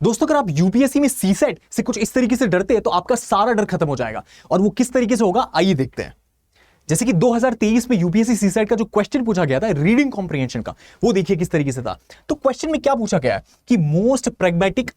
दोस्तों अगर आप यूपीएससी में सीसेट से कुछ इस तरीके से डरते हैं तो आपका सारा डर खत्म हो जाएगा। और वो किस तरीके से होगा आइए देखते हैं। जैसे कि 2023 में यूपीएससी सीसेट का जो क्वेश्चन पूछा गया था रीडिंग कॉम्प्रिहेंशन का, वो देखिए किस तरीके से था। तो क्वेश्चन में क्या पूछा गया है कि मोस्ट प्रैग्मेटिक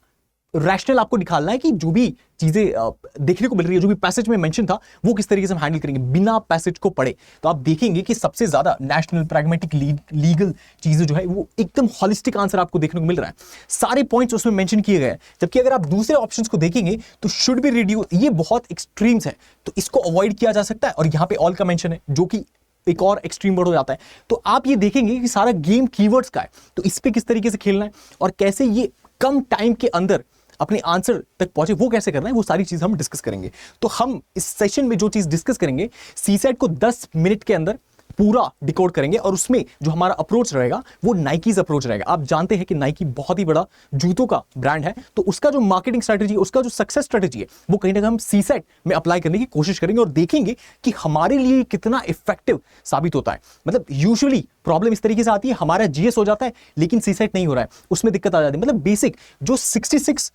रैशनल आपको निकालना है कि जो भी चीजें देखने को मिल रही है, जो भी पैसेज में मेंशन था, वो किस तरीके से हम हैंडल करेंगे बिना पैसेज को पढ़े। तो आप देखेंगे कि सबसे ज्यादा नेशनल प्रैग्मेटिक लीगल चीजें जो है वो एकदम हॉलिस्टिक आंसर आपको देखने को मिल रहा है। सारे पॉइंट्स उसमें मेंशन किए गए हैं। जबकि अगर आप दूसरे ऑप्शंस को देखेंगे तो शुड बी रिड्यूस, ये बहुत एक्सट्रीम्स है, तो इसको अवॉइड किया जा सकता है। और यहाँ पे ऑल का मेंशन है जो कि एक और एक्सट्रीम वर्ड हो जाता है। तो आप ये देखेंगे कि सारा गेम कीवर्ड्स का है, तो इस पे किस तरीके से खेलना है और कैसे ये कम टाइम के अंदर अपने आंसर तक पहुंचे, वो कैसे करना है, वो सारी चीज हम डिस्कस करेंगे। तो हम इस सेशन में जो चीज डिस्कस करेंगे, सीसेट को 10 मिनट के अंदर पूरा डिकोड करेंगे। और उसमें जो हमारा अप्रोच रहेगा वो नाइकीज अप्रोच रहेगा। आप जानते हैं कि नाइकी बहुत ही बड़ा जूतों का ब्रांड है, तो उसका जो मार्केटिंग स्ट्रेटेजी, उसका जो सक्सेस स्ट्रेटेजी है, वो कहीं ना कहीं हम सीसेट में अप्लाई करने की कोशिश करेंगे और देखेंगे कि हमारे लिए कितना इफेक्टिव साबित होता है। मतलब यूजुअली प्रॉब्लम इस तरीके से आती है, हमारा जीएस हो जाता है लेकिन सीसेट नहीं हो रहा है, उसमें दिक्कत आ जाती है। मतलब बेसिक जो 66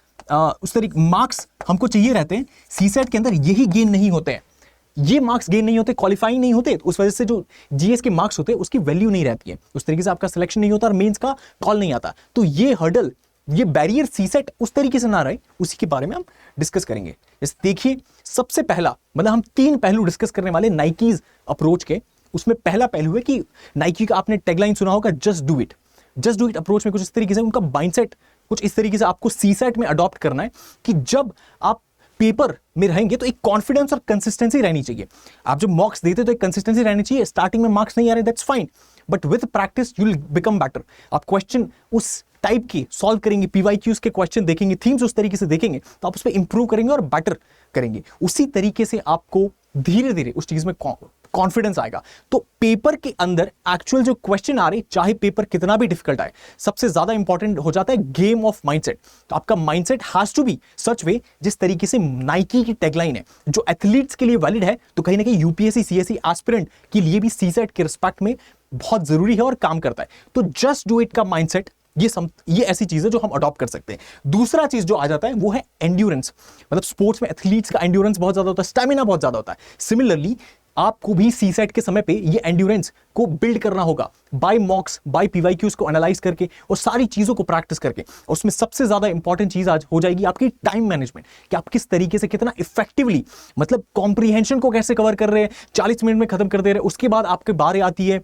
उस तरीके मार्क्स हमको चाहिए रहते हैं, सीसेट के अंदर यही गेन नहीं होते हैं, ये मार्क्स गेन नहीं होते, क्वालिफाइंग नहीं होते, तो उस वजह से जो जीएस के मार्क्स होते हैं उसकी वैल्यू नहीं रहती है, उस तरीके से आपका सिलेक्शन नहीं होता और मेंस का कॉल नहीं आता। तो ये हर्डल, ये बैरियर सीसेट उस तरीके से ना रहे, उसी के बारे में हम डिस्कस करेंगे। जैसे देखिए, सबसे पहला मतलब हम 3 पहलू डिस्कस करने वाले नाइकीज अप्रोच के। उसमें पहला पहलू है कि नाइकी का आपने टैगलाइन सुना होगा, just do it. Just do it approach में कुछ इस तरीके से उनका माइंडसेट कुछ इस तरीके से आपको सीसेट में अडॉप्ट करना है कि जब आप पेपर में रहेंगे तो एक कॉन्फिडेंस और कंसिस्टेंसी रहनी चाहिए। आप जब मॉक्स देते तो एक कंसिस्टेंसी रहनी चाहिए। स्टार्टिंग में मार्क्स नहीं आ रहे, that's fine, but with practice you will become better. आप क्वेश्चन उस टाइप के सॉल्व करेंगे, पीवाईक्यूज के क्वेश्चन देखेंगे, थीम्स उस तरीके से देखेंगे, तो आप उस पर इंप्रूव करेंगे और बेटर करेंगे। उसी तरीके से आपको धीरे धीरे उस चीज में कॉन्फिडेंस आएगा। तो पेपर के अंदर एक्चुअल जो क्वेश्चन आ रहे, चाहे पेपर कितना भी डिफिकल्ट आए, सबसे ज्यादा इंपॉर्टेंट हो जाता है गेम ऑफ माइंडसेट। तो आपका माइंडसेट हैज टू बी सच वे, जिस तरीके से नाइकी की टैगलाइन है जो एथलीट्स के लिए वैलिड है, तो कहीं ना कहीं यूपीएससी सीएससी एस्पिरेंट के लिए भी सीसेट के रिस्पेक्ट में बहुत जरूरी है और काम करता है। तो जस्ट डू इट का माइंडसेट, ये ऐसी चीज है जो हम अडॉप्ट कर सकते हैं। दूसरा चीज जो आ जाता है वो है एंड्योरेंस। मतलब स्पोर्ट्स में एथलीट्स का एंड्योरेंस बहुत ज्यादा होता है, स्टैमिना बहुत ज्यादा होता है। सिमिलरली आपको भी सीसेट के समय पे ये एंड्योरेंस को बिल्ड करना होगा बाय मॉक्स, बाय पीवाईक्यूज को एनालाइज करके और सारी चीजों को प्रैक्टिस करके। और उसमें सबसे ज्यादा इंपॉर्टेंट चीज आज हो जाएगी आपकी टाइम मैनेजमेंट, कि आप किस तरीके से कितना इफेक्टिवली, मतलब कॉम्प्रिहेंशन को कैसे कवर कर रहे हैं, 40 मिनट में खत्म कर दे रहे हैं। उसके बाद आपके बारे आती है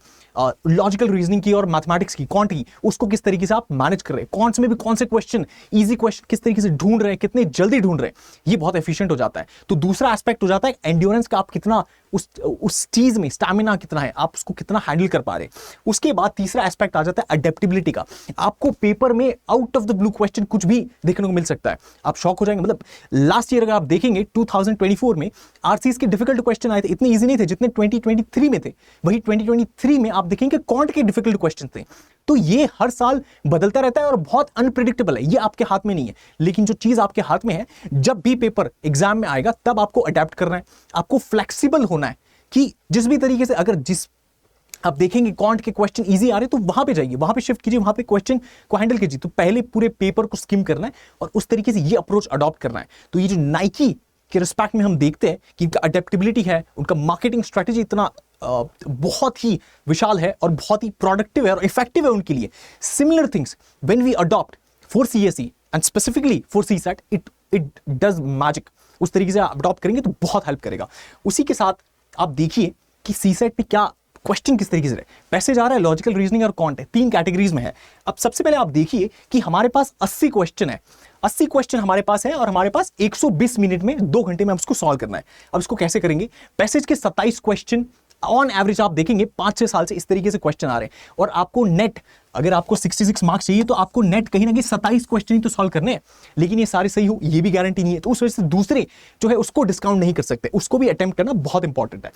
लॉजिकल रीजनिंग की और मैथमेटिक्स की, क्वांट की, उसको किस तरीके से आप मैनेज कर रहे हैं, कौन से में भी कौन से क्वेश्चन, इजी क्वेश्चन किस तरीके से ढूंढ रहे हैं, कितने जल्दी ढूंढ रहे हैं, ये बहुत एफिशिएंट हो जाता है। तो दूसरा एस्पेक्ट हो जाता है एंड्योरेंस का, आप कितना उस चीज में स्टैमिना कितना है, आप उसको कितना हैंडल कर पा रहे हैं। उसके बाद तीसरा एस्पेक्ट आ जाता है अडेप्टेबिलिटी का। आपको पेपर में out of the blue question कुछ भी देखने को मिल सकता है, आप शॉक हो जाएंगे। मतलब लास्ट ईयर अगर आप देखेंगे 2024 में आरसीएस के डिफिकल्ट क्वेश्चन आए थे, इतने इजी नहीं थे जितने 2023 में थे। वही 2023 में आप देखेंगे क्वांट के डिफिकल्ट क्वेश्चन थे। तो ये हर साल बदलता रहता है और बहुत अनप्रेडिक्टेबल है, ये आपके हाथ में नहीं है। लेकिन जो चीज आपके हाथ में है, जब भी पेपर एग्जाम में आएगा तब आपको अडेप्ट करना है, आपको फ्लेक्सिबल होना है कि जिस भी तरीके से, अगर आप देखेंगे क्वांट के क्वेश्चन इजी आ रहे तो वहां पे जाइए, वहां पे शिफ्ट कीजिए, वहां पे क्वेश्चन को हैंडल कीजिए। तो पहले पूरे पेपर को स्किम करना है और उस तरीके से ये अप्रोच अडॉप्ट करना है। तो ये जो नाइकी के रिस्पेक्ट में हम देखते हैं कि इनका अडेप्टेबिलिटी है, उनका मार्केटिंग स्ट्रेटेजी इतना बहुत ही विशाल है और बहुत ही प्रोडक्टिव है और इफेक्टिव है उनके लिए। Similar things when we adopt for CSE and specifically for CSAT, it does magic. उस तरीके से आप अडॉप्ट करेंगे तो बहुत हेल्प करेगा। उसी के साथ आप देखिए कि सीसेट पे क्या क्वेश्चन किस तरीके से रहे। पैसेज आ रहा है, लॉजिकल रीजनिंग और क्वांट है, 3 कैटेगरीज में है। अब सबसे पहले आप देखिए कि हमारे पास 80 क्वेश्चन है, 80 क्वेश्चन हमारे पास है और हमारे पास 120 मिनट में 2 घंटे में हम उसको सॉल्व करना है। अब इसको कैसे करेंगे? पैसेज के 27 क्वेश्चन ऑन एवरेज आप देखेंगे 5-6 साल से इस तरीके से क्वेश्चन आ रहे हैं और आपको नेट, अगर आपको 66 मार्क्स चाहिए तो आपको नेट कहीं ना कहीं 27 क्वेश्चन ही तो सॉल्व करने हैं। लेकिन ये सारे सही हो ये भी गारंटी नहीं है, तो उस वजह से दूसरे जो है उसको डिस्काउंट नहीं कर सकते, उसको भी अटेम्प्ट करना बहुत इंपॉर्टेंट है।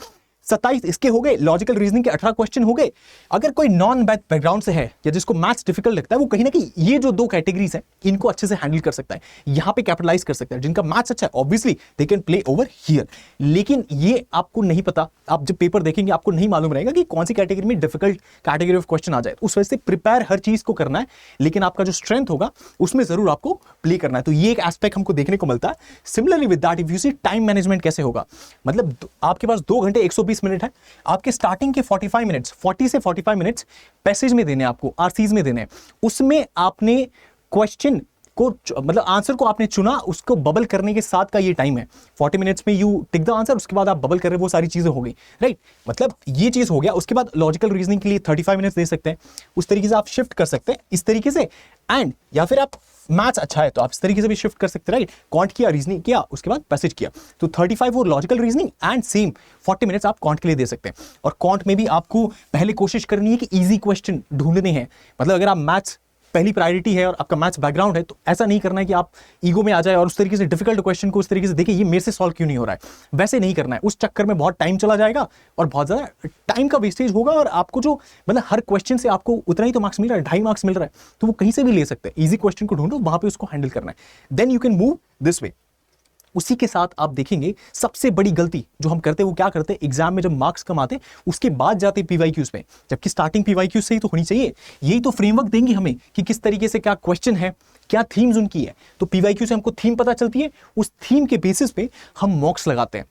27 इसके हो गए, लॉजिकल रीजनिंग के 18 क्वेश्चन हो गए। अगर कोई नॉन मैथ बैकग्राउंड से है या जिसको मैथ्स डिफिकल्ट लगता है, वो कहीं ना कहीं ये जो दो कैटेगरीज हैं इनको अच्छे से हैंडल कर सकता है, यहां पे कैपिटलाइज कर सकता है। जिनका मैथ्स अच्छा है obviously they can play over here, लेकिन ये आपको नहीं पता, आप जब पेपर देखेंगे आपको नहीं मालूम रहेगा कि कौन सी कैटेगरी में डिफिकल्ट कैटेगरी ऑफ क्वेश्चन आ जाए। उस वजह से प्रिपेयर हर चीज को करना है, लेकिन आपका जो स्ट्रेंथ होगा उसमें जरूर आपको प्ले करना है। तो ये एक एस्पेक्ट हमको देखने को मिलता है। Similarly with that if you see time management कैसे होगा, मतलब आपके पास 2 घंटे 120 मिनट है, आपके स्टार्टिंग के 45 मिनट्स 40 से 45 मिनट्स पैसेज में देने, आपको आरसीज में देने, उसमें आपने क्वेश्चन को मतलब आंसर को आपने चुना, उसको बबल करने के साथ का ये टाइम है 40 मिनट्स में यू टिक द आंसर, उसके बाद आप बबल कर रहे हो, वो सारी चीजें हो गई, राइट। मतलब ये चीज हो गया। उसके बाद लॉजिकल रीजनिंग के लिए 35 मिनट्स दे सकते हैं, उस तरीके से आप शिफ्ट कर सकते हैं इस तरीके से। एंड या फिर आप मैथ्स अच्छा है तो आप इस तरीके से भी शिफ्ट कर सकते हैं, राइट। क्वांट किया, रीजनिंग किया, उसके बाद पैसेज किया, तो 35 वो logical reasoning and same 40 minutes आप क्वांट के लिए दे सकते हैं। और क्वांट में भी आपको पहले कोशिश करनी है कि इजी क्वेश्चन ढूंढने हैं। मतलब अगर आप मैथ्स पहली प्रायोरिटी है और आपका मैथ्स बैकग्राउंड है, तो ऐसा नहीं करना है कि आप ईगो में आ जाए और उस तरीके से डिफिकल्ट क्वेश्चन को उस तरीके से देखिए ये मेरे से सॉल्व क्यों नहीं हो रहा है, वैसे नहीं करना है। उस चक्कर में बहुत टाइम चला जाएगा और बहुत ज्यादा टाइम का वेस्टेज होगा, और आपको जो मतलब हर क्वेश्चन से आपको उतना ही तो मार्क्स मिल रहा है, 2.5 मार्क्स मिल रहा है, तो वो कहीं से भी ले सकते हैं। ईजी क्वेश्चन को ढूंढो, वहां पे उसको हैंडल करना है, then you can move this way. उसी के साथ आप देखेंगे सबसे बड़ी गलती जो हम करते हैं वो क्या करते हैं, एग्जाम में जब मार्क्स कम आते हैं उसके बाद जाते हैं पीवाईक्यूज पे, जबकि स्टार्टिंग पीवाईक्यूज से ही तो होनी चाहिए। यही तो फ्रेमवर्क देंगे हमें कि किस तरीके से क्या क्वेश्चन है, क्या थीम्स उनकी है। तो पीवाईक्यू से हमको थीम पता चलती है, उस थीम के बेसिस पे हम मॉक्स लगाते हैं,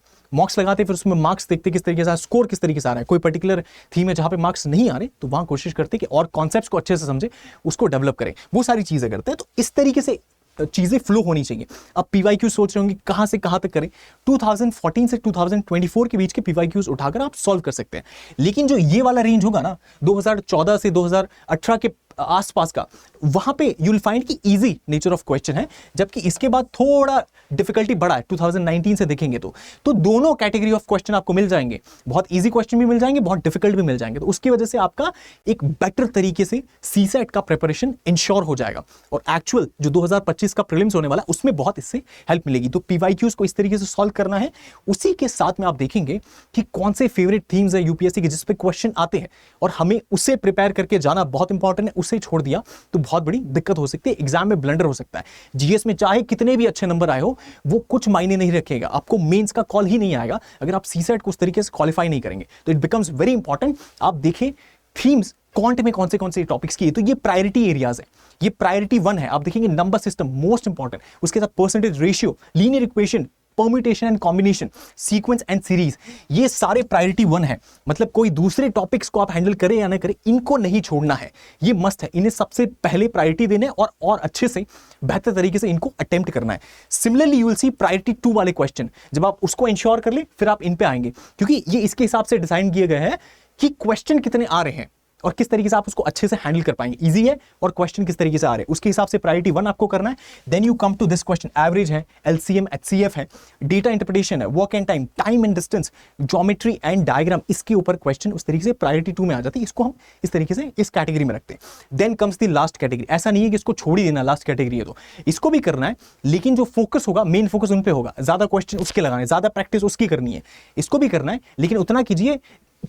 फिर उसमें मार्क्स देखते हैं किस तरीके से स्कोर किस तरीके से आ रहा है। कोई पर्टिकुलर थीम है जहां पे मार्क्स नहीं आ रहे तो वहां कोशिश करते हैं कि और कॉन्सेप्ट्स को अच्छे से समझे, उसको डेवलप करें, वो सारी चीजें करते हैं। तो इस तरीके से चीजें फ्लो होनी चाहिए। अब पीवाईक्यू सोच रहे होंगे कहां से कहां तक करें, 2014 से 2024 के बीच के पीवाईक्यूज उठाकर आप सॉल्व कर सकते हैं। लेकिन जो ये वाला रेंज होगा ना 2014 से 2018 के आसपास का, वहां पे यू विल फाइंड कि इजी नेचर ऑफ क्वेश्चन है, जबकि इसके बाद थोड़ा डिफिकल्टी बढ़ा है 2019 से देखेंगे तो दोनों कैटेगरी ऑफ क्वेश्चन आपको मिल जाएंगे, बहुत इजी क्वेश्चन भी मिल जाएंगे, बहुत डिफिकल्ट भी मिल जाएंगे। तो उसकी वजह से आपका एक बेटर तरीके से सीसेट का प्रिपरेशन इंश्योर हो जाएगा, और एक्चुअल जो 2025 का प्रीलिम्स होने वाला है उसमें बहुत इससे हेल्प मिलेगी। तो पीवाईक्यूज को इस तरीके से सॉल्व करना है। उसी के साथ में आप देखेंगे कि कौन से फेवरेट थीम्स है यूपीएससी के जिस पे क्वेश्चन आते हैं, और हमें उससे प्रिपेयर करके जाना बहुत इंपॉर्टेंट है। उसे छोड़ दिया तो बहुत बड़ी दिक्कत हो सकती है, एग्जाम में ब्लंडर हो सकता है। जीएस में चाहे कितने भी अच्छे नंबर आए हो वो कुछ मायने नहीं रखेगा, आपको मेंस का कॉल ही नहीं आएगा अगर आप सीसेट को उस तरीके से क्वालिफाई नहीं करेंगे। तो इट बिकम्स वेरी इंपॉर्टेंट आप देखें थीम्स क्वांट में कौन से टॉपिक्स की है। तो ये प्रायोरिटी एरियाज है, ये प्रायोरिटी 1 है। आप देखेंगे नंबर सिस्टम मोस्ट इंपॉर्टेंट, उसके साथ percentage ratio, linear equation, permutation and combination, sequence and series, ये सारे प्रायोरिटी 1 है। मतलब कोई दूसरे टॉपिक्स को आप हैंडल करें या ना करें, इनको नहीं छोड़ना है, ये मस्ट है, इन्हें सबसे पहले प्रायोरिटी देना है और अच्छे से बेहतर तरीके से इनको अटेम्प्ट करना है। Similarly you will see priority 2 वाले क्वेश्चन, जब आप उसको इंश्योर कर ले फिर आप इन पे आएंगे, क्योंकि ये इसके हिसाब से डिजाइन किए गए हैं कि क्वेश्चन कितने आ रहे हैं और किस तरीके से आप उसको अच्छे से हैंडल कर पाएंगे, इजी है और क्वेश्चन किस तरीके से आ रहे हैं, उसके हिसाब से प्रायोरिटी 1 आपको करना है। Then you come to this question, average है, एलसीएम एचसीएफ है, डेटा इंटरप्रिटेशन है, work and time, time and distance, geometry and diagram, इसके ऊपर क्वेश्चन उस तरीके से प्रायोरिटी 2 में आ जाती है। इसको हम इस तरीके से इस कैटेगरी में रखते हैं। Then comes the last category, ऐसा नहीं है कि इसको छोड़ ही देना, लास्ट कैटेगरी है तो इसको भी करना है, लेकिन जो फोकस होगा, मेन फोकस उन पे होगा, ज्यादा क्वेश्चन उसके लगाने, ज्यादा प्रैक्टिस उसकी करनी है। इसको भी करना है, लेकिन उतना कीजिए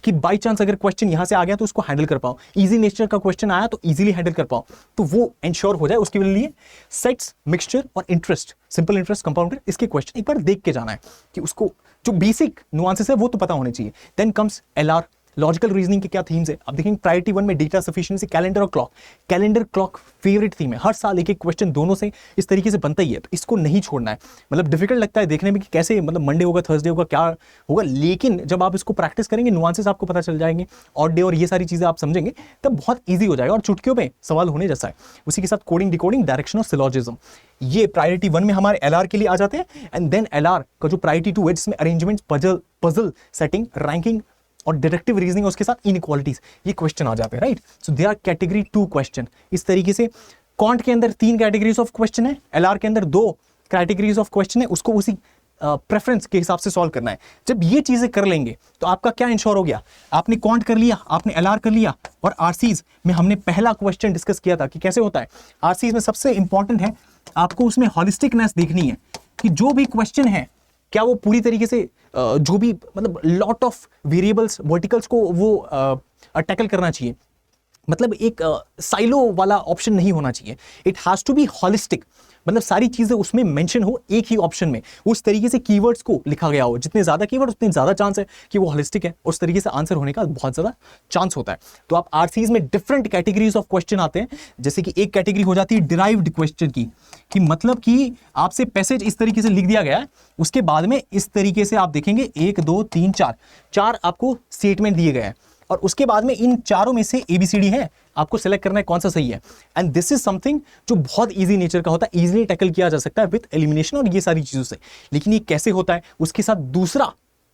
कि बाई चांस अगर क्वेश्चन यहां से आ गया तो उसको हैंडल कर पाओ, इजी नेचर का क्वेश्चन आया तो इजीली हैंडल कर पाओ, तो वो इंश्योर हो जाए। उसके लिए सेट्स, मिक्सचर और इंटरेस्ट, सिंपल इंटरेस्ट, कंपाउंड, इसके क्वेश्चन एक बार देख के जाना है कि उसको जो बेसिक नुआंसेस है वो तो पता होने चाहिए। Then comes LR, logical reasoning के क्या थीम्स है। अब देखेंगे प्रायोरिटी 1 में डेटा सफिशिएंसी, कैलेंडर और clock. Calendar clock favourite theme है, हर साल एक क्वेश्चन दोनों से इस तरीके से बनता ही है, तो इसको नहीं छोड़ना है। मतलब डिफिकल्ट लगता है देखने में कि कैसे, मतलब मंडे होगा, थर्सडे होगा, क्या होगा, लेकिन जब आप इसको प्रैक्टिस करेंगे नुआंसेस आपको पता चल जाएंगे, ऑड डे और ये सारी चीजें आप समझेंगे, तब बहुत ईजी हो जाएगा और चुटकियों में सवाल होने जैसा है। उसी के साथ कोडिंग, डिकोडिंग, डायरेक्शन और सिलॉजिज्म, ये प्रायोरिटी 1 में हमारे एलआर के लिए आ जाते हैं। एंड देन एलआर का जो प्रायोरिटी 2 है जिसमें अरेंजमेंट, पजल सेटिंग, रैंकिंग और डिडक्टिव रीजनिंग, उसके साथ इनइक्वालिटीज, ये क्वेश्चन आ जाते हैं, right. So they are category 2 question. इस तरीके से क्वांट के अंदर 3 कैटेगरीज ऑफ क्वेश्चन है, एलआर के अंदर 2 कैटेगरीज ऑफ क्वेश्चन है, उसको उसी प्रेफरेंस के हिसाब से सॉल्व करना है। जब ये चीजें कर लेंगे तो आपका क्या इंश्योर हो गया, आपने क्वांट कर लिया, आपने एलआर कर लिया, और आरसीज में हमने पहला क्वेश्चन डिस्कस किया था कि कैसे होता है। आरसीज में सबसे इंपॉर्टेंट है आपको उसमें हॉलिस्टिकनेस देखनी है कि जो भी क्वेश्चन है क्या वो पूरी तरीके से जो भी मतलब लॉट ऑफ वेरिएबल्स वर्टिकल्स को वो टैकल करना चाहिए। मतलब एक साइलो वाला ऑप्शन नहीं होना चाहिए, it has to be holistic, मतलब सारी चीजें उसमें मेंशन हो एक ही ऑप्शन में, उस तरीके से कीवर्ड्स को लिखा गया हो, जितने ज्यादा कीवर्ड उतने ज्यादा चांस है कि वो हॉलिस्टिक है, उस तरीके से आंसर होने का बहुत ज्यादा चांस होता है। तो आप आरसीज में डिफरेंट कैटेगरीज ऑफ क्वेश्चन आते हैं, जैसे कि एक कैटेगरी हो जाती है डिराइव्ड क्वेश्चन की, कि मतलब कि आपसे पैसेज इस तरीके से लिख दिया गया है, उसके बाद में इस तरीके से आप देखेंगे 1 2 3 4 आपको स्टेटमेंट दिए गए हैं, और उसके बाद में इन चारों में से ABCD है, आपको सेलेक्ट करना है कौन सा सही है। एंड दिस इज समथिंग जो बहुत इजी नेचर का होता है, इजीली टैकल किया जा सकता है विद एलिमिनेशन और ये सारी चीजों से। लेकिन ये कैसे होता है, उसके साथ दूसरा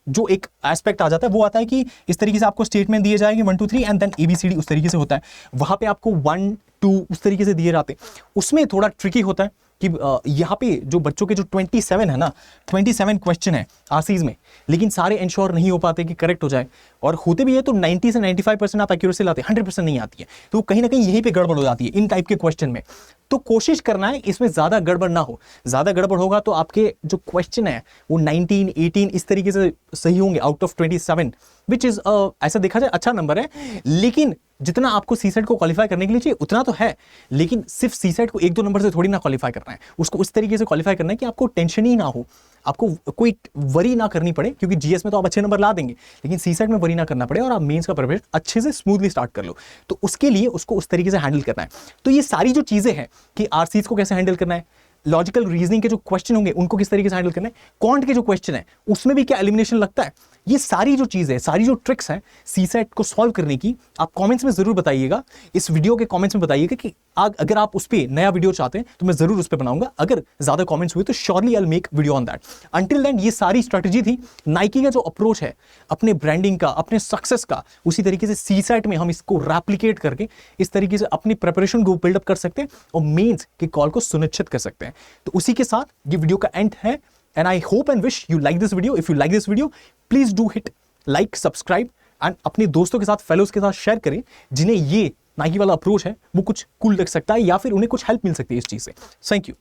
जो एक एस्पेक्ट आ जाता है वो आता है कि इस तरीके से आपको स्टेटमेंट दिए जाएंगे 1 2 3 एंड देन ABCD उस तरीके से होता है, वहां पे आपको 1 2 उस तरीके से दिए जाते हैं। उसमें थोड़ा ट्रिकी होता है कि यहाँ पे जो बच्चों के जो 27 है ना, 27 क्वेश्चन है आरसीज में, लेकिन सारे इंश्योर नहीं हो पाते कि करेक्ट हो जाए, और होते भी है तो 90 से 95% आप एक्यूरेसी लाते हैं, 100% नहीं आती है, तो कहीं ना कहीं यहीं पे गड़बड़ हो जाती है इन टाइप के क्वेश्चन में। तो कोशिश करना है इसमें ज्यादा गड़बड़ ना हो, ज्यादा गड़बड़ होगा तो आपके जो क्वेश्चन है वो 19 18 इस तरीके से सही होंगे आउट ऑफ 27, विच इज ऐसा देखा जाए अच्छा नंबर है। लेकिन जितना आपको सीसेट को क्वालिफाई करने के लिए चाहिए उतना तो है, लेकिन सिर्फ सीसेट को 1 2 नंबर से थोड़ी ना क्वालिफाई करना है, उसको उस तरीके से क्वालिफाई करना है कि आपको टेंशन ही ना हो, आपको कोई वरी ना करनी पड़े, क्योंकि जीएस में तो आप अच्छे नंबर ला देंगे, लेकिन सीसेट में वरी ना करना पड़े और आप मेंस का प्रिपरेशन अच्छे से स्मूथली स्टार्ट कर लो। तो उसके लिए उसको उस तरीके से हैंडल करना है। तो ये सारी जो चीजें हैं कि आरसीज को कैसे हैंडल करना है, लॉजिकल रीजनिंग के जो क्वेश्चन होंगे उनको किस तरीके से हैंडल करना है, क्वांट के जो क्वेश्चन है उसमें भी क्या एलिमिनेशन लगता है, ये सारी जो चीजें, सारी जो ट्रिक्स हैं सीसेट को सॉल्व करने की, आप कमेंट्स में जरूर बताइएगा, इस वीडियो के कमेंट्स में बताइएगा कि अगर आप उस पर नया वीडियो चाहते हैं तो मैं जरूर उस पर बनाऊंगा, अगर ज्यादा कमेंट्स हुए तो surely I will make video on that. Until then ये सारी स्ट्रेटजी थी नाइकी का जो अप्रोच है अपने ब्रांडिंग का, अपने सक्सेस का, उसी तरीके से सीसेट में हम इसको रेप्लिकेट करके इस तरीके से अपनी प्रिपरेशन को बिल्डअप कर सकते हैं और मेंस के कॉल को सुनिश्चित कर सकते हैं। तो उसी के साथ ये वीडियो का एंड है, and I hope and wish you like this video. If you like this video, please do hit like, subscribe and अपने दोस्तों के साथ, फेलोज के साथ शेयर करें जिन्हें ये नाइकी वाला अप्रोच है वो कुछ कूल लग सकता है या फिर उन्हें कुछ हेल्प मिल सकती है इस चीज से। Thank you.